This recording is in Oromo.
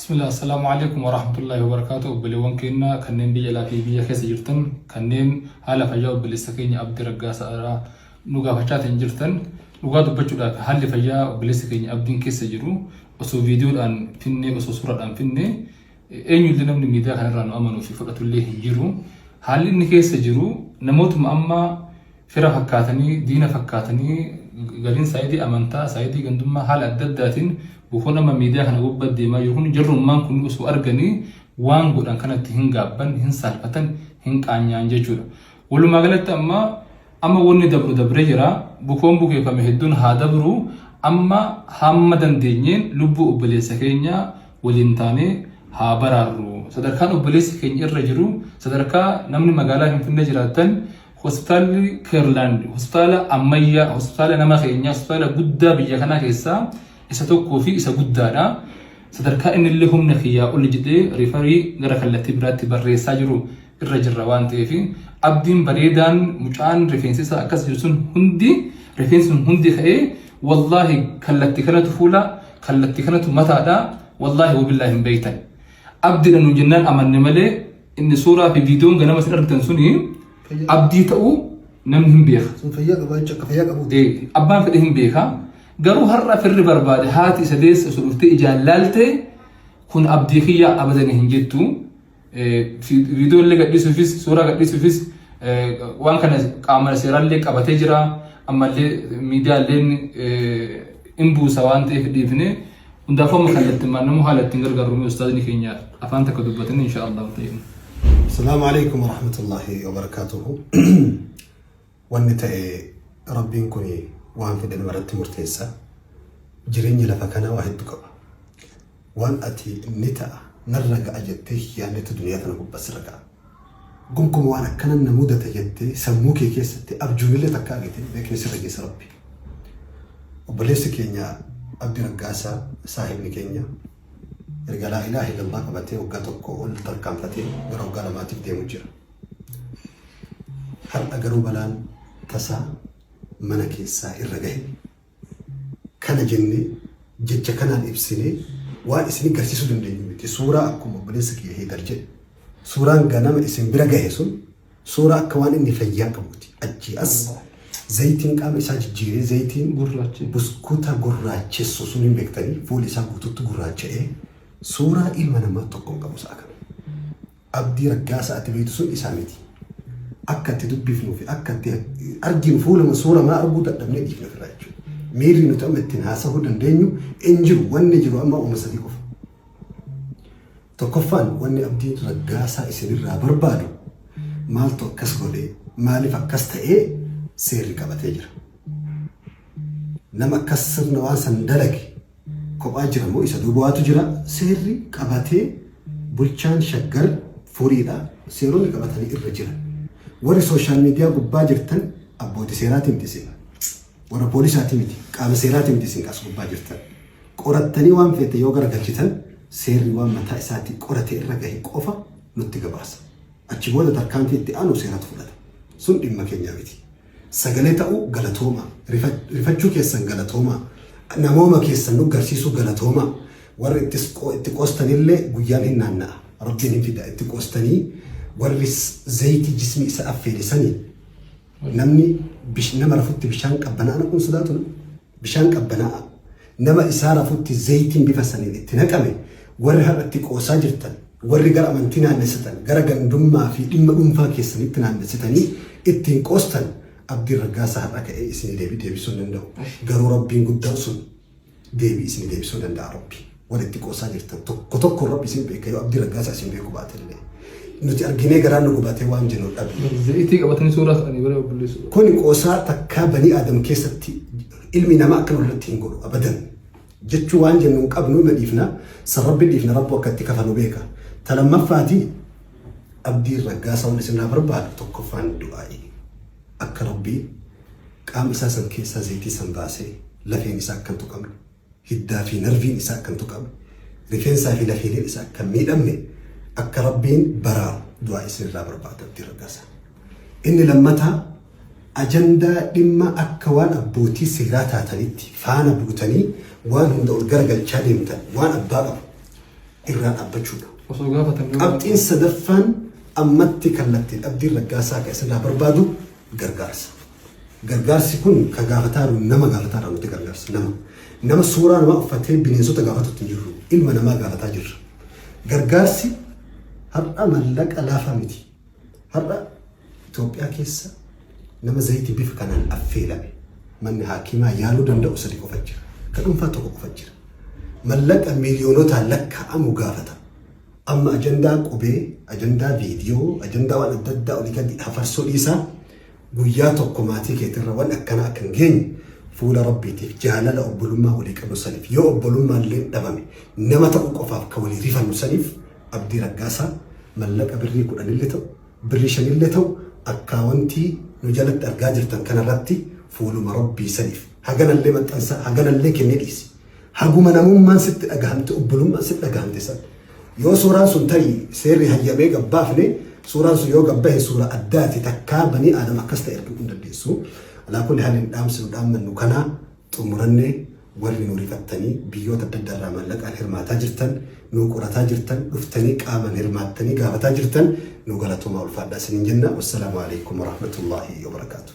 بسم الله السلام عليكم ورحمة الله وبركاته. بلوان كنا كنن بيجلا في بيجا كيس جرتن كنن هلا فجاء بالسكين عبد الرجاس أرا نوجا فجأة تنجرتن نوجا دبتشو ده هل فجاء بالسكين عبدين كيس جرو أسو فيديو الآن فيني أسو صورة الآن فيني أي يلنا من الميديا هنران أمانو في فرقة اللي هيجرو هل إن كيس جرو نموت مأما فرا فكاتني دينا فكاتني قالين سعيدي أمانتا سعيدي قندما هل أدداتين بكون ما ميديا هنا قبض ديما يكون جرّم ما كن أسو أرجني وان قران كانت هنجابن هنسالفتن هنك عنيان ججورا ولو ما قلت أما وني دبر جرا بكون بكي فمهدون هادبرو أما حمدن دينين لبو أبليس كينيا ولينتاني هابرارو صدركان أبليس كينيا الرجرو صدركا نمني مقالا هم في النجراتن هوسبيتال كيرلاند هوسبيتال أمية هوسبيتال نما كينيا هوسبيتال بودا بيجا كنا كيسا isa tokko fi isa guddaadha sadarkaa inni illee humna kiyyaa ol jedhee rifarii gara kallattii biraatti barreessaa jiru irra jirra waan ta'eef abdiin bareedaan mucaan rifeensi isaa akkas jiru sun hundi rifeensi sun hundi ka'ee wallahi kallattii kanatu fuula kallattii kanatu mataadha wallahi wabillahi hin beeytan abdiidha nu jennaan amanne malee inni suuraa fi viidiyoon ganama isin argitan suni abdii ta'uu namni hin beeka sun fayyaa qabu abbaan fedhe hin beeka garuu har'a firri barbaade haati isa deessa suluftee ijaallalte kun abdii kiyya abadan hin jettu viidiyoo illee gadhiisuufis suuraa gadhiisuufis waan kana qaama seeraallee qabatee jira ammallee miidiyaaleen imbuusa waan ta'eef dhiifne hundaafuu kallattiin mannamu haala ittiin gargaarru ustaadni keenya afaan takka dubbatan insha Allah ta'ala. Assalaamu alaykum wa rahmatullahi wa barakatuhu. Wanni ta'e rabbiin kuni waan fedhan maratti murteessa jireenya lafa kana waa hedduu qaba waan ati ni ta'a narra ga'a jettee yaadnetu duniyaa kana gubbas irra ga'a gonkumaa waan akkana na mudata jettee sammuu kee keessatti abjuunillee takka agite beekne sirra geessa rabbi obboleessi keenya Abdii Raggaasaa saahibni keenya erga laa ilaaha illallah qabatee waggaa tokko ol tarkaanfatee gara waggaa lamaatiif deemu jira har'a garuu balaan tasaa mana keessaa irra gahe kana jenne jecha kanaan ibsine waan isin garsiisuu dandeenyu miti suuraa akkuma obboleessa kiyya Heedar jedhe suuraan ganama isin bira gahe sun suuraa akka waan inni fayyaa qabuuti achi as zayitiin qaama isaa jijjiiree zayitiin buskuuta gurraachessu sun hin beektanii fuulli isaa guutuutti gurraacha'ee suuraa ilma namaa tokko hin qabu sa'a kana Abdii Raggaasaa ati beektu sun isaa miti akka itti dubbifnuu fi akka itti arginu fuuluma suura maa arguu dadhabnee dhiifna firraa jechuudha. Miirri nuti amma ittiin haasa'uu dandeenyu hin jiru wanni jiru amma uuma sadii qofa. Tokkoffaan wanni Abdii Raggaasaa isinirraa barbaadu maaltu akkas godhee maaliif akkas ta'ee seerri qabatee jira. Nama akkas sirna waan san dalage kophaa jira moo isa duubaatu jira seerri qabatee bulchaan shaggar furiidha seeronni qabatanii irra jiran. warri social media gubbaa jirtan abbootii seeraati miti isin warra poolisaati miti qaama seeraati miti isin as gubbaa jirtan qorattanii waan feete yoo garagalchitan seerri waan mataa isaatti qoratee irra gahe qofa nutti gabaasa achi booda tarkaanfii itti aanu seeratu fudhata sun dhimma keenya miti sagalee ta'uu galatooma rifachuu keessan galatooma namooma keessan nu garsiisuu galatooma warri itti qoostanillee guyyaan hin naanna'a rabbiin hin fida itti qoostanii warri zayitii jismi isa affeelisanii namni nama rafutti bishaan qabbanaa kun sodaatu bishaan qabbanaa nama isaa rafutti zayitiin bifa saniin itti naqame warri har'atti qoosaa jirtan warri gara amantii naannessatan gara gandummaa fi dhimma dhuunfaa keessanitti naannessitanii ittiin qoostan Abdii Raggaasaa har'a ka'ee isin deebisuu hin danda'u garuu rabbiin guddaan sun deebii isin deebisuu danda'a rabbi walitti qoosaa jirtan tokko rabbi isin beeka yoo Abdii Raggaasaa isin beeku baatellee nuti arginee garaan nu gubatee waan jennu dhabe. Zayitii qabatanii suuraa ta'anii bara obboleessu. Kuni qoosaa takkaa banii Aadam keessatti ilmi namaa akka nurratti hin godhu abadan. Jechuu waan jennu hin qabnu ima dhiifna sarrabbi dhiifna rabbu akka itti kafanu beeka. Talammaffaati Abdii Raggaasaa waan isin barbaadu tokkoffaan du'aa'i. Akka rabbii qaama isaa san keessaa zayitii san baasee lafeen isaa akka hin tuqamne hiddaa fi narviin isaa akka hin tuqamne rifeensaa fi lafeen isaa akka hin miidhamne akka rabbiin baraaru du'aa isinirraa barbaada Abdii Raggaasaa. Inni lammataa ajandaa dhimma akka waan abbootii seeraa taatanitti faana buutanii waan hunda ol garagalchaa deemtan waan abbaa qabu irraan dhaabbachuudha. Osoo gaafatamne Qabxiin sadaffaan ammatti kallattiin Abdii Raggaasaa kan isirraa barbaadu gargaarsa. Gargaarsi kun ka gaafataaruu nama gaafataarraa nuti gargaarsa nama suuraa namaa uffatee bineensota gaafatutti hin jirru ilma namaa gaafataa jirra. Gargaarsi har'a mallaqa laafaa miti. Har'a Itoophiyaa keessa nama zayitii bifa kanaan affeelame manni haakimaa yaaluu danda'u sadi qofa jira. Ka dhuunfaa tokko qofa jira. Mallaqa miiliyoonotaan lakkaa'amu gaafata. Amma ajandaa qubee, ajandaa viidiyoo, ajandaa waan adda addaa olii gadi hafarsoo dhiisaa guyyaa tokko maatii keetirra waan akkanaa kan geenye fuula rabbiitiif jaalala obbolummaa walii qabnu saniif yoo obbolummaa illee dhabame nama ta'uu qofaaf kan walii rifannu saniif Abdii Raggaasaa mallaqa birrii 10 illee ta'u birrii 5 illee ta'u akkaawwantii nu jalatti argaa jirtan kanarratti fuuluma rabbii saniif haganallee maxxansaa haganallee kennee dhiisi. Haguma namummaan sitti dhagahamte obbolummaan sitti dhagahamte san yoo suuraan sun tarii seerri hayyamee gabbaafne suuraan sun yoo gabbahe suura addaati takkaa banii aadama akkas ta'e arguu hin dandeessu. Alaa kulli haalin dhaamsinu dhaammannu kanaa xumurannee warri nu rifattanii biyyoota adda addaa irraa maallaqaan hirmaataa jirtan nu qorataa jirtan dhuftanii qaaman hirmaattanii gaafataa jirtan nu galatoomaa ulfaadhaa isiniin jenna. Wassalaamu alaikum warahmatullaahi wabarakaatuh.